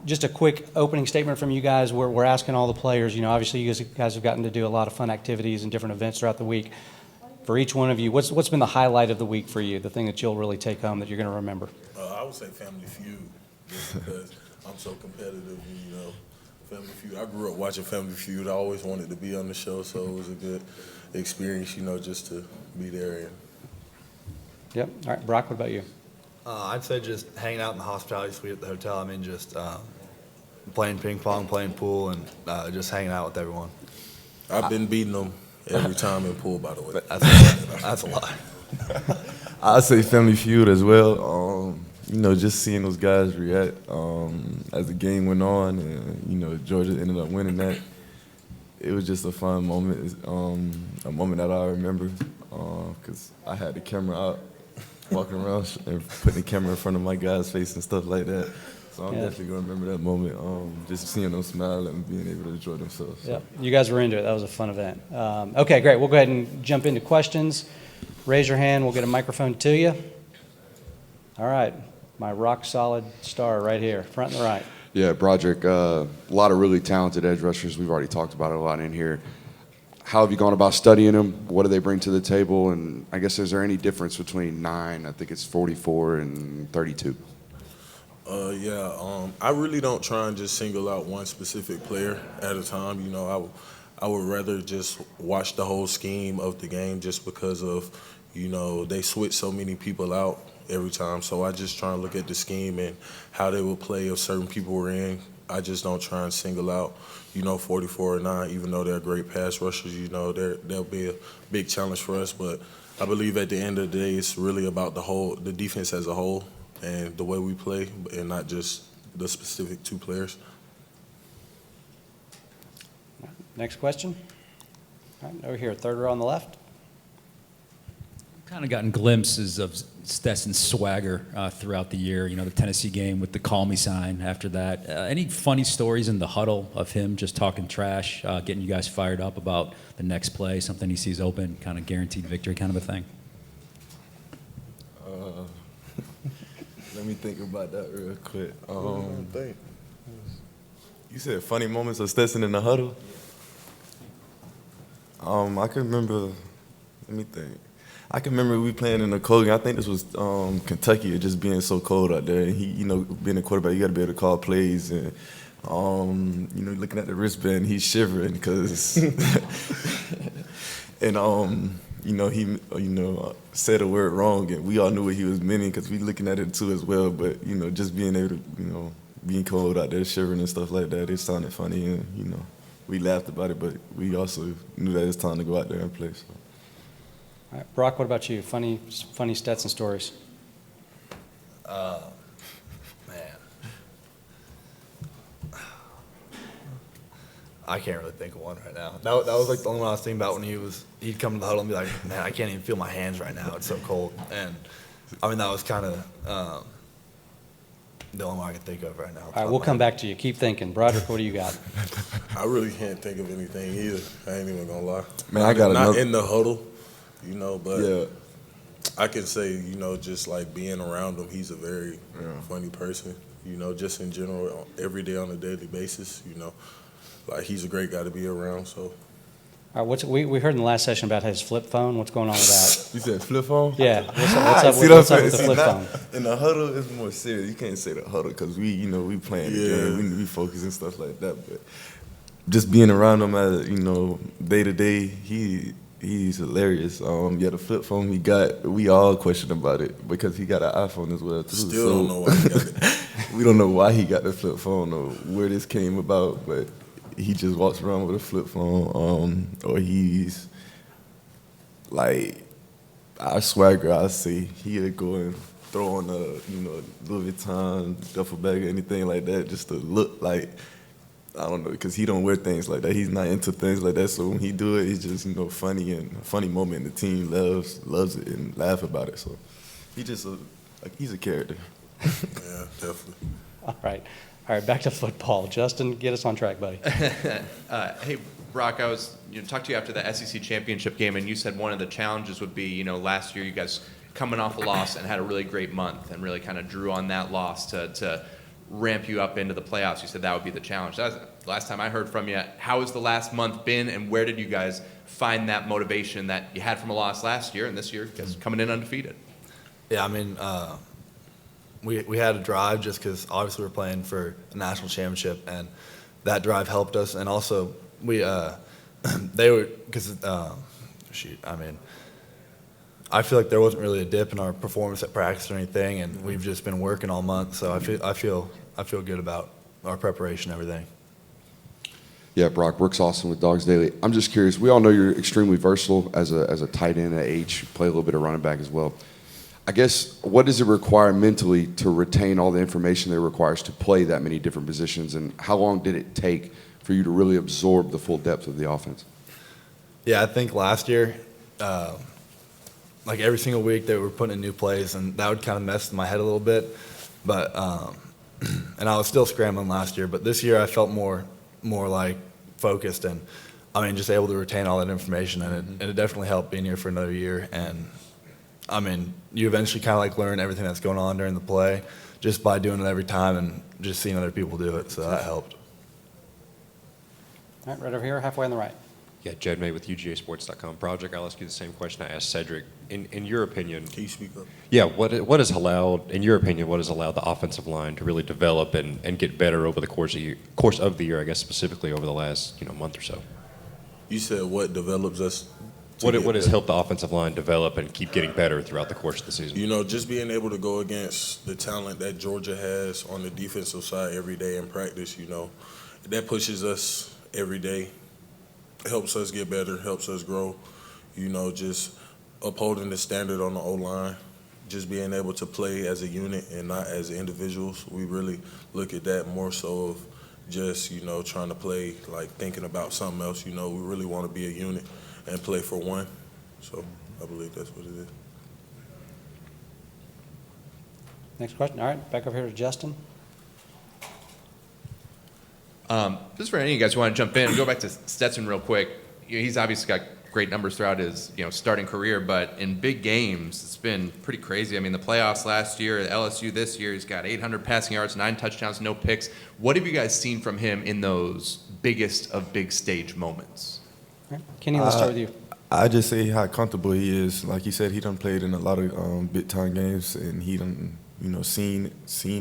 Just a quick opening statement from you guys. We're asking all the players, obviously you guys have gotten to do a lot of fun activities and different events throughout the week. For each one of you, what's been the highlight of the week for you, the thing that you'll really take home that you're going to remember? I would say Family Feud, just because I'm so competitive, Family Feud. I grew up watching Family Feud. I always wanted to be on the show, so it was a good experience, just to be there. Yep. All right, Brock, what about you? I'd say just hanging out in the hospitality suite at the hotel. Just playing ping pong, playing pool, and just hanging out with everyone. I've been beating them every time in pool, by the way. That's a lot. I'd say Family Feud as well. Just seeing those guys react as the game went on, and Georgia ended up winning that. It was just a fun moment, a moment that I remember, because I had the camera out, walking around and putting the camera in front of my guy's face and stuff like that. So I'm definitely going to remember that moment, just seeing them smile and being able to enjoy themselves. So. Yep. You guys were into it. That was a fun event. Okay, great. We'll go ahead and jump into questions. Raise your hand. We'll get a microphone to you. All right. My rock-solid star right here, front and right. Yeah, Broderick, a lot of really talented edge rushers. We've already talked about it a lot in here. How have you gone about studying them? What do they bring to the table? And I guess, is there any difference between 9, I think it's 44, and 32? I really don't try and just single out one specific player at a time. I would rather just watch the whole scheme of the game just because of, they switch so many people out every time. So I just try and look at the scheme and how they will play if certain people were in. I just don't try and single out, 44 or 9, even though they're great pass rushers. They'll be a big challenge for us. But I believe at the end of the day, it's really about the defense as a whole and the way we play, and not just the specific 2 players. Next question. All right, over here, third row on the left. Kind of gotten glimpses of Stetson's swagger throughout the year. The Tennessee game with the "Call Me" sign after that. Any funny stories in the huddle of him just talking trash, getting you guys fired up about the next play, something he sees open, kind of guaranteed victory kind of a thing? Let me think about that real quick. You said funny moments of Stetson in the huddle? I can remember, let me think. I can remember we playing in the cold game. I think this was Kentucky, it just being so cold out there. And he, being a quarterback, you got to be able to call plays. And, looking at the wristband, he's shivering because, and, he, said a word wrong. And we all knew what he was meaning because we looking at it too as well. But, just being able to, being cold out there, shivering and stuff like that, it sounded funny. And, we laughed about it, but we also knew that it's time to go out there and play. So. All right, Brock, what about you? Funny Stetson stories. Man. I can't really think of one right now. That was like the only one I was thinking about when he'd come to the huddle and be like, man, I can't even feel my hands right now. It's so cold. And that was kind of the only one I can think of right now. All right, we'll come back to you. Keep thinking. Broderick, what do you got? I really can't think of anything either. I ain't even going to lie. Man, I got not another. in the huddle. But Yeah. I can say, just like being around him, he's a very funny person, just in general, every day on a daily basis, like he's a great guy to be around, so. All right, we heard in the last session about his flip phone. What's going on with that? You said flip phone? Yeah, what's up with the flip phone? In the huddle, it's more serious. You can't say the huddle because we playing the game. We focus and stuff like that. But just being around him, day to day, he's hilarious. The flip phone he got, we all question about it because he got an iPhone as well too. Still don't know why he got it. We don't know why he got the flip phone or where this came about, but he just walks around with a flip phone. Or he's like our swagger. I say he'll go and throw on a Louis Vuitton duffel bag or anything like that just to look like. I don't know, because he don't wear things like that. He's not into things like that. So when he do it, it's just funny and a funny moment. And the team loves it and laugh about it. So he's a character. Yeah, definitely. All right, back to football. Justin, get us on track, buddy. Hey, Brock, I was talked to you after the SEC championship game, and you said one of the challenges would be, last year you guys coming off a loss and had a really great month and really kind of drew on that loss to ramp you up into the playoffs? You said that would be the challenge. That was the last time I heard from you. How has the last month been, and where did you guys find that motivation that you had from a loss last year, and this year guys coming in undefeated? Yeah, I mean, we had a drive just because obviously we're playing for a national championship, and that drive helped us. And also we they were because I mean, I feel like there wasn't really a dip in our performance at practice or anything, and we've just been working all month. So I feel good about our preparation and everything. Yeah, Brock, Brooks Austin with Dogs Daily. I'm just curious. We all know you're extremely versatile as a tight end at H. You play a little bit of running back as well. I guess, what does it require mentally to retain all the information that it requires to play that many different positions, and how long did it take for you to really absorb the full depth of the offense? Yeah, I think last year, like every single week they were putting in new plays, and that would kind of mess with my head a little bit. But and I was still scrambling last year, but this year I felt more like focused, and I mean just able to retain all that information, and it definitely helped being here for another year. And I mean, you eventually kind of like learn everything that's going on during the play just by doing it every time and just seeing other people do it. So that helped. All right, right over here, halfway on the right. Yeah, Jed May with UGAsports.com. Project, I'll ask you the same question I asked Cedric. In your opinion, Can you speak up? yeah, what has allowed, in your opinion, what has allowed the offensive line to really develop and get better over the course of the year, I guess specifically over the last month or so? You said what develops us? What has helped the offensive line develop and keep getting better throughout the course of the season? Just being able to go against the talent that Georgia has on the defensive side every day in practice, that pushes us every day. Helps us get better, helps us grow. Just upholding the standard on the O-line, just being able to play as a unit and not as individuals. We really look at that more so of just, trying to play, like thinking about something else. We really want to be a unit and play for one. So I believe that's what it is. Next question. All right, back over here to Justin. Just for any of you guys who want to jump in, go back to Stetson real quick. He's obviously got great numbers throughout his starting career, but in big games, it's been pretty crazy. I mean, the playoffs last year, LSU this year, he's got 800 passing yards, 9 touchdowns, no picks. What have you guys seen from him in those biggest of big stage moments? All right. Kenny, let's start with you. I just say how comfortable he is. Like he said, he done played in a lot of big time games, and he done seen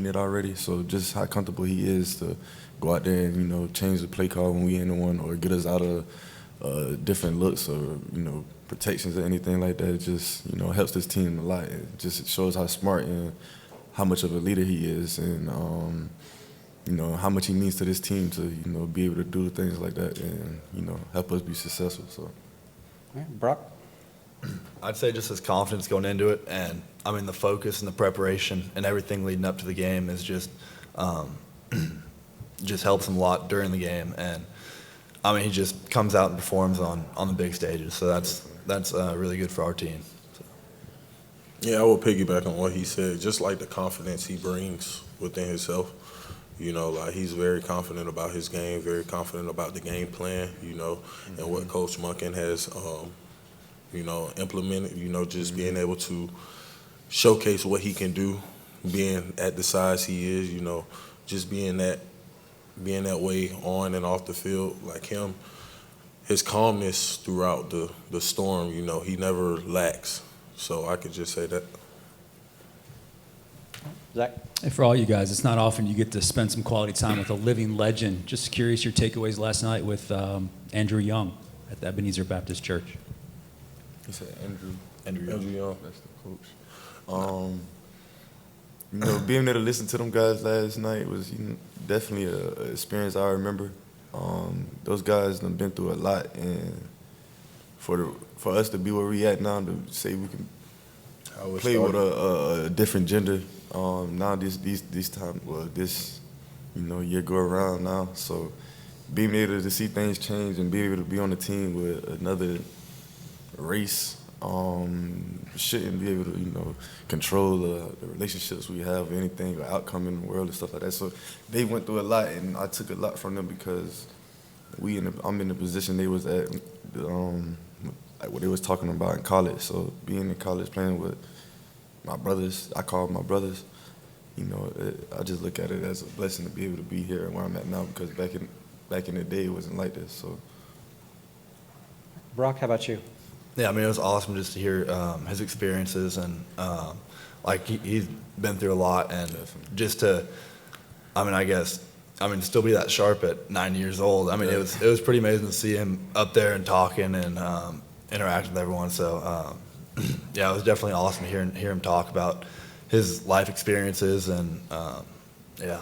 it already. So just how comfortable he is to go out there and change the play call when we in the one, or get us out of different looks or protections or anything like that. It just helps this team a lot. It just shows how smart and how much of a leader he is, and how much he means to this team to be able to do things like that and help us be successful. So. All right, Brock. I'd say just his confidence going into it, and I mean the focus and the preparation and everything leading up to the game is just helps him a lot during the game. And I mean he just comes out and performs on the big stages. So that's really good for our team. So. Yeah, I will piggyback on what he said. Just like the confidence he brings within himself. Like he's very confident about his game, very confident about the game plan, and what Coach Monken has, implemented, just being able to showcase what he can do, being at the size he is, just being that way on and off the field. Like him, his calmness throughout the storm, he never lacks. So I could just say that. Zach. And for all you guys, it's not often you get to spend some quality time with a living legend. Just curious your takeaways last night with Andrew Young at the Ebenezer Baptist Church. He said Andrew Young. That's the coach. Being there to listen to them guys last night was definitely an experience I remember. Those guys have been through a lot, and for us to be where we at now, to say we can play with a different gender. Now these time, this year go around now. So being able to see things change and be able to be on the team with another race, shouldn't be able to control the relationships we have, or anything, or outcome in the world and stuff like that. So they went through a lot, and I took a lot from them because I'm in the position they was at, like what they was talking about in college. So being in college, playing with my brothers, I call them my brothers, I just look at it as a blessing to be able to be here where I'm at now because back in the day it wasn't like this. So. Brock, how about you? Yeah, I mean, it was awesome just to hear his experiences and like he's been through a lot, and just to, still be that sharp at 9 years old. I mean, it was pretty amazing to see him up there and talking and interacting with everyone. So yeah, it was definitely awesome to hear him talk about his life experiences and yeah.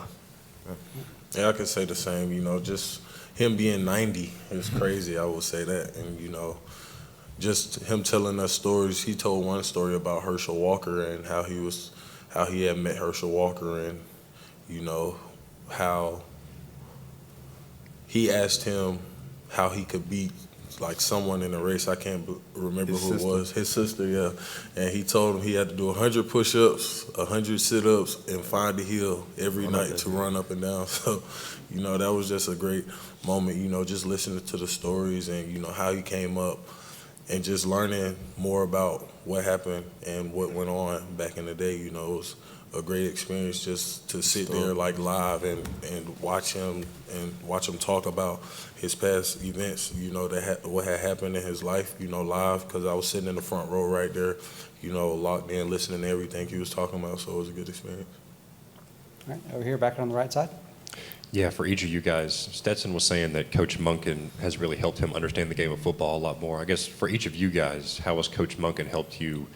Yeah, I could say the same. Just him being 90 is crazy. I would say that, and just him telling us stories. He told one story about Herschel Walker and how he had met Herschel Walker, and how he asked him how he could beat like someone in a race. I can't remember who it was. His sister, yeah. And he told him he had to do 100 push-ups, 100 sit-ups, and find a hill every night to run up and down. So, that was just a great moment, just listening to the stories and, how he came up and just learning more about what happened and what went on back in the day. It was a great experience just to sit there like live and watch him talk about his past events, what had happened in his life, live, because I was sitting in the front row right there, locked in, listening to everything he was talking about, so it was a good experience. All right, over here, back on the right side. Yeah, for each of you guys, Stetson was saying that Coach Monken has really helped him understand the game of football a lot more. I guess for each of you guys, how has Coach Monken helped you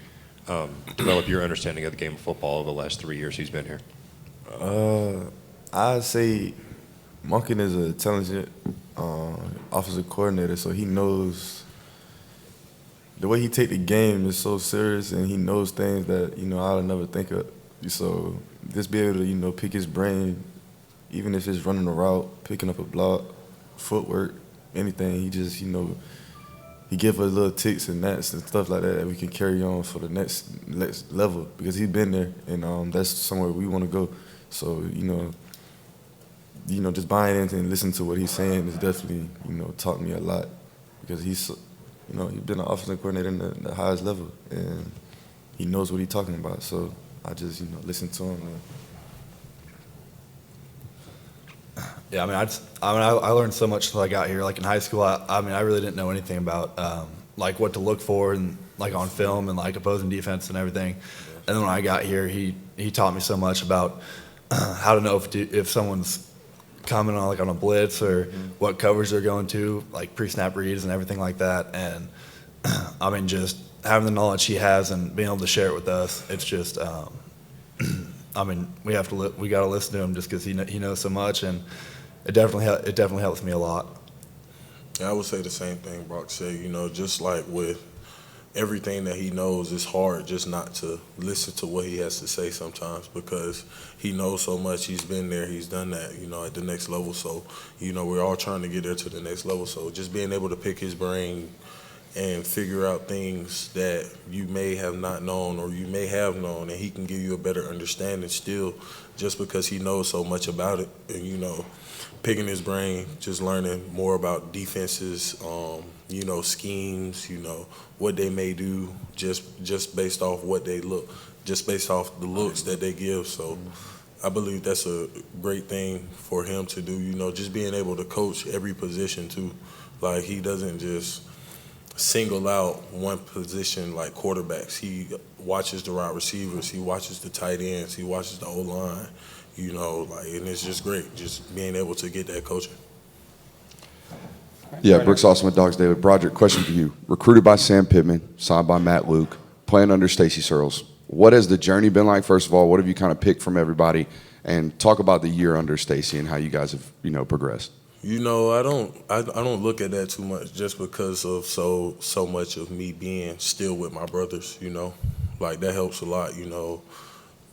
develop your understanding of the game of football over the last 3 years he's been here? I'd say Monken is a talented offensive coordinator, so he knows the way he take the game is so serious, and he knows things that I'll never think of. So just be able to pick his brain, even if it's running a route, picking up a block, footwork, anything. He just he give us little ticks and nats and stuff like that we can carry on for the next level because he's been there, and that's somewhere we want to go. So just buying into and listening to what he's saying is definitely taught me a lot because he's been an offensive coordinator in the highest level, and he knows what he's talking about. So I just listen to him. Yeah, I learned so much until I got here. Like in high school, I really didn't know anything about like what to look for and like on film and like opposing defense and everything. And then when I got here, he taught me so much about how to know if someone's coming on like on a blitz or what coverage they're going to, like pre-snap reads and everything like that. And just having the knowledge he has and being able to share it with us, it's just we got to listen to him just because he knows so much, and it definitely helps me a lot. Yeah, I would say the same thing Brock said. Just like with everything that he knows, it's hard just not to listen to what he has to say sometimes because he knows so much. He's been there, he's done that, at the next level. So, we're all trying to get there to the next level. So just being able to pick his brain and figure out things that you may have not known or you may have known, and he can give you a better understanding still just because he knows so much about it. And, picking his brain, just learning more about defenses, schemes, what they may do just based off what they look, just based off the looks that they give. So I believe that's a great thing for him to do, just being able to coach every position too. Like he doesn't just single out one position like quarterbacks. He watches the wide receivers, he watches the tight ends, he watches the O-line, and it's just great, just being able to get that coaching. Yeah, Brooks Austin with Dogs Daily. Broderick, question for you. Recruited by Sam Pittman, signed by Matt Luke, playing under Stacey Searles. What has the journey been like, first of all? What have you kind of picked from everybody? And talk about the year under Stacey and how you guys have, progressed. I don't look at that too much just because of so much of me being still with my brothers, Like that helps a lot,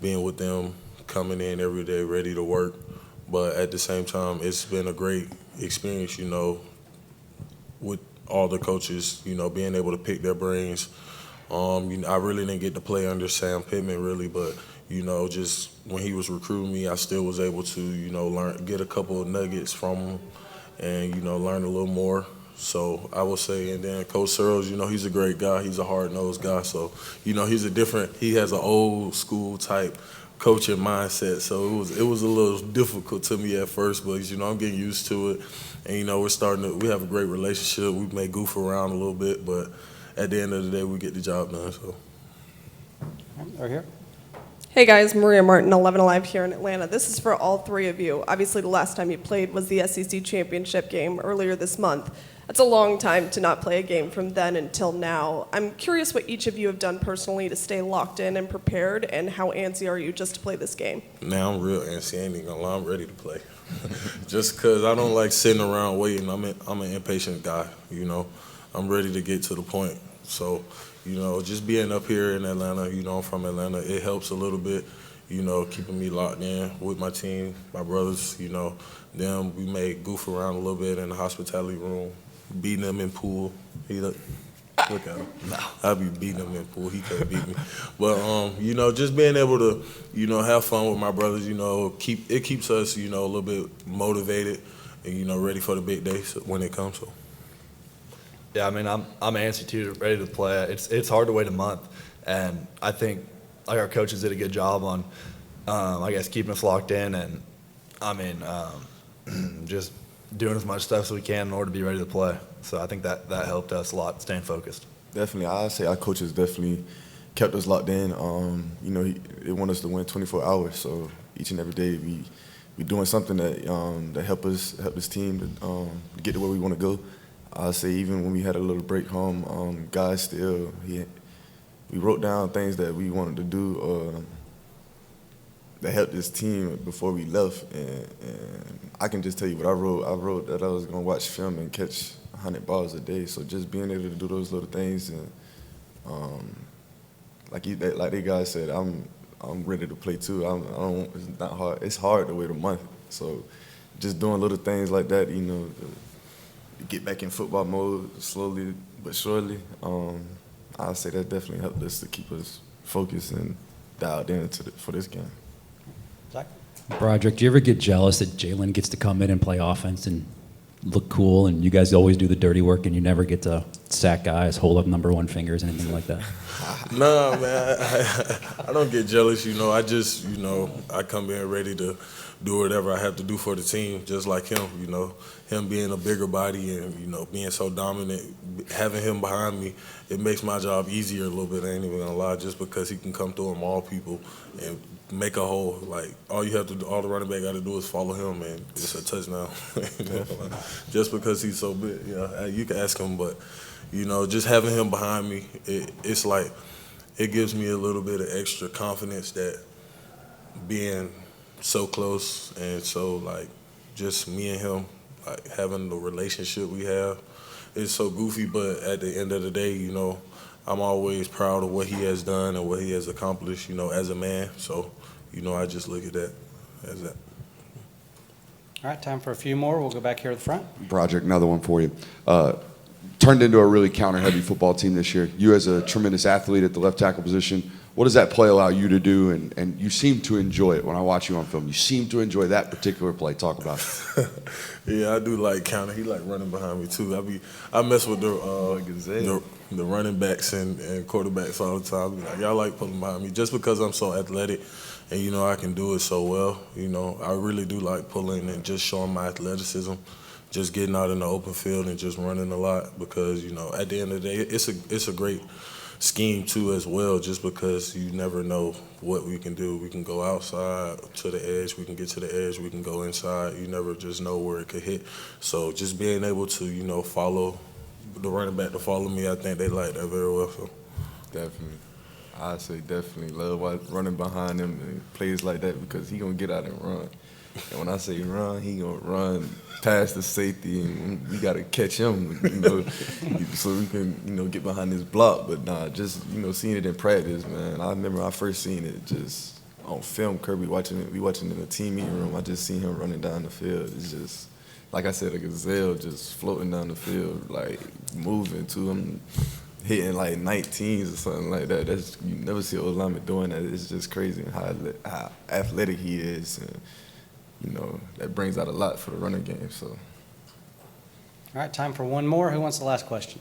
being with them, coming in every day ready to work. But at the same time, it's been a great experience, with all the coaches, being able to pick their brains. I really didn't get to play under Sam Pittman really, but just when he was recruiting me, I still was able to, get a couple of nuggets from him and, learn a little more. So I would say, and then Coach Searles, he's a great guy. He's a hard-nosed guy. So, he has an old school type coaching mindset. So it was a little difficult to me at first, but I'm getting used to it. And we have a great relationship. We may goof around a little bit, but at the end of the day, we get the job done. So. Right here. Hey guys, Maria Martin, 11 Alive here in Atlanta. This is for all three of you. Obviously, the last time you played was the SEC championship game earlier this month. That's a long time to not play a game from then until now. I'm curious what each of you have done personally to stay locked in and prepared, and how antsy are you just to play this game? Now I'm real antsy. I ain't even gonna lie, I'm ready to play. Just because I don't like sitting around waiting. I'm an impatient guy. I'm ready to get to the point. So. Just being up here in Atlanta, I'm from Atlanta, it helps a little bit, keeping me locked in with my team, my brothers, them, we may goof around a little bit in the hospitality room, beating them in pool. Look at him. I be beating him in pool, he can't beat me. But, just being able to, have fun with my brothers, it keeps us, a little bit motivated and, ready for the big day when it comes. So. Yeah, I mean, I'm antsy too, ready to play. It's hard to wait a month, and I think our coaches did a good job on, I guess, keeping us locked in, and I mean, just doing as much stuff as we can in order to be ready to play. So I think that helped us a lot, staying focused. Definitely, I'd say our coaches definitely kept us locked in. They want us to win 24 hours, so each and every day we doing something that help this team to get to where we want to go. I say even when we had a little break home, guys still we wrote down things that we wanted to do that helped this team before we left, and I can just tell you what I wrote. I wrote that I was gonna watch film and catch 100 balls a day. So just being able to do those little things, and like the guys said, I'm ready to play too. It's not hard. It's hard to wait a month. So just doing little things like that, get back in football mode slowly but surely. I'd say that definitely helped us to keep us focused and dialed in for this game. Zach? Broderick, do you ever get jealous that Jalen gets to come in and play offense and look cool, and you guys always do the dirty work, and you never get to sack guys, hold up number one fingers, anything like that? Nah, man, I don't get jealous. I just, I come in ready to do whatever I have to do for the team, just like him. Him being a bigger body and being so dominant, having him behind me, it makes my job easier a little bit. I ain't even gonna lie, just because he can come through them all people and make a hole. Like all the running back got to do is follow him, and it's a touchdown. Just because he's so big, you can ask him, but just having him behind me, it's like it gives me a little bit of extra confidence that being so close and so like just me and him, like having the relationship we have, it's so goofy, but at the end of the day, I'm always proud of what he has done and what he has accomplished, as a man. So, I just look at that as that. All right, time for a few more. We'll go back here at the front. Broderick, another one for you. Turned into a really counter-heavy football team this year. You as a tremendous athlete at the left tackle position, what does that play allow you to do? And you seem to enjoy it when I watch you on film. You seem to enjoy that particular play. Talk about it. Yeah, I do like counter. He like running behind me too. I mess with the running backs and quarterbacks all the time. Like, y'all like pulling behind me just because I'm so athletic and I can do it so well. I really do like pulling and just showing my athleticism, just getting out in the open field and just running a lot because at the end of the day it's a great scheme too as well, just because you never know what we can do. We can go outside to the edge, we can get to the edge, we can go inside. You never just know where it could hit. So just being able to, follow the running back to follow me, I think they like that very well. So Definitely. I'd say definitely love running behind him and plays like that because he gonna get out and run. And when I say run, he gonna run past the safety, and we gotta catch him, so we can, get behind his block. But nah, just seeing it in practice, man. I remember I first seen it just on film. Kirby watching it, we watching in the team meeting room. I just seen him running down the field. It's just like I said, a gazelle just floating down the field, like moving to him, hitting like 19s or something like that. You never see old lineman doing that. It's just crazy how athletic he is. And, that brings out a lot for the running game. So, All right, time for one more. Who wants the last question?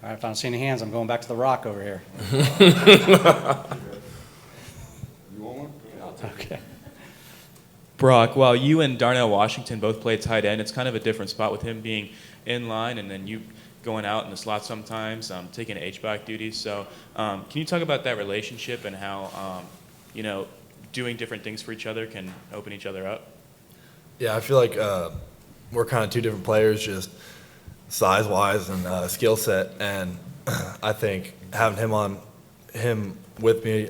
All right, if I don't see any hands, I'm going back to the rock over here. Okay. Brock, while you and Darnell Washington both play tight end, it's kind of a different spot with him being in line and then you going out in the slot sometimes, taking H-back duties. So can you talk about that relationship and how, doing different things for each other can open each other up? Yeah, I feel like we're kind of two different players, just size-wise and skill set. And I think having him with me,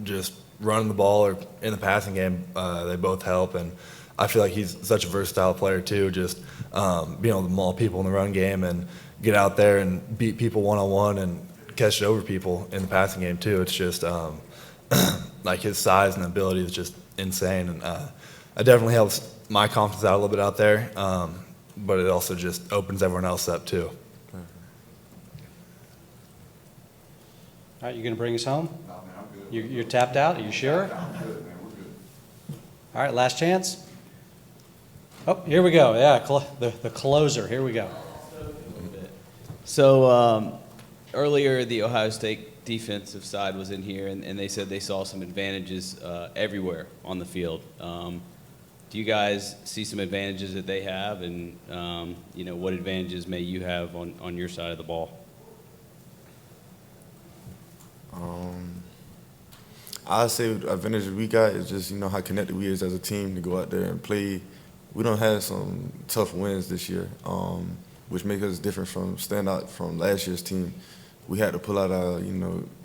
just running the ball or in the passing game, they both help. And I feel like he's such a versatile player too, just being able to maul people in the run game and get out there and beat people one-on-one and catch it over people in the passing game too. It's just like his size and ability is just insane. And it definitely helps my confidence out a little bit out there, but it also just opens everyone else up too. All right, you going to bring us home? No, man, I'm good. You're tapped out? Are you sure? I'm good, man. We're good. All right, last chance. Oh, here we go. Yeah, the closer. Here we go. So earlier, the Ohio State defensive side was in here, and they said they saw some advantages everywhere on the field. Do you guys see some advantages that they have, and what advantages may you have on your side of the ball? I'd say the advantage we got is just, how connected we is as a team to go out there and play. We don't have some tough wins this year, which makes us different stand out from last year's team. We had to pull out our,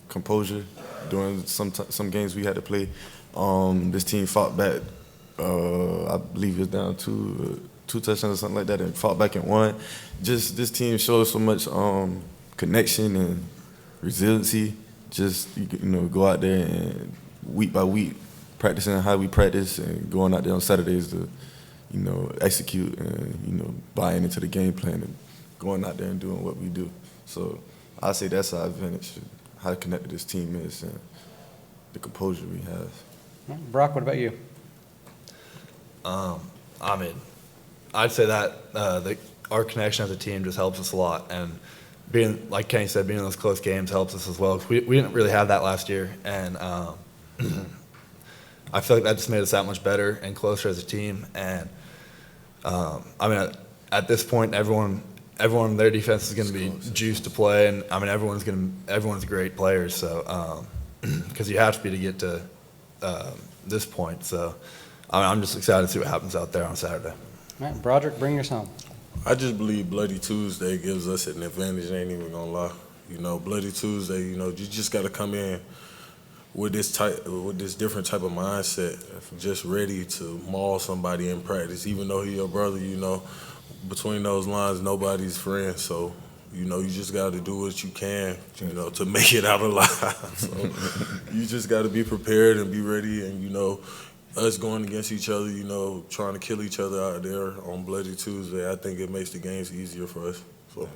composure during some games we had to play. This team fought back. I believe it was down two touchdowns or something like that, and fought back and won. Just this team shows so much connection and resiliency. Just go out there and week by week practicing how we practice and going out there on Saturdays to execute and buying into the game plan and going out there and doing what we do. So I say that's our advantage, how connected this team is and the composure we have. All right, Brock, what about you? I'd say that our connection as a team just helps us a lot, and being, like Kenny said, being in those close games helps us as well. 'Cause we didn't really have that last year, and I feel like that just made us that much better and closer as a team. And at this point, everyone their defense is going to be juiced to play, and everyone's great players. So because you have to be to get to this point. So I'm just excited to see what happens out there on Saturday. All right, Broderick, bring us home. I just believe Bloody Tuesday gives us an advantage. I ain't even gonna lie. Bloody Tuesday. You just got to come in with this different type of mindset, just ready to maul somebody in practice, even though he's your brother. Between those lines, nobody's friend. So, you just got to do what you can, to make it out alive. So, you just got to be prepared and be ready, and us going against each other, trying to kill each other out there on Bloody Tuesday, I think it makes the games easier for us. So.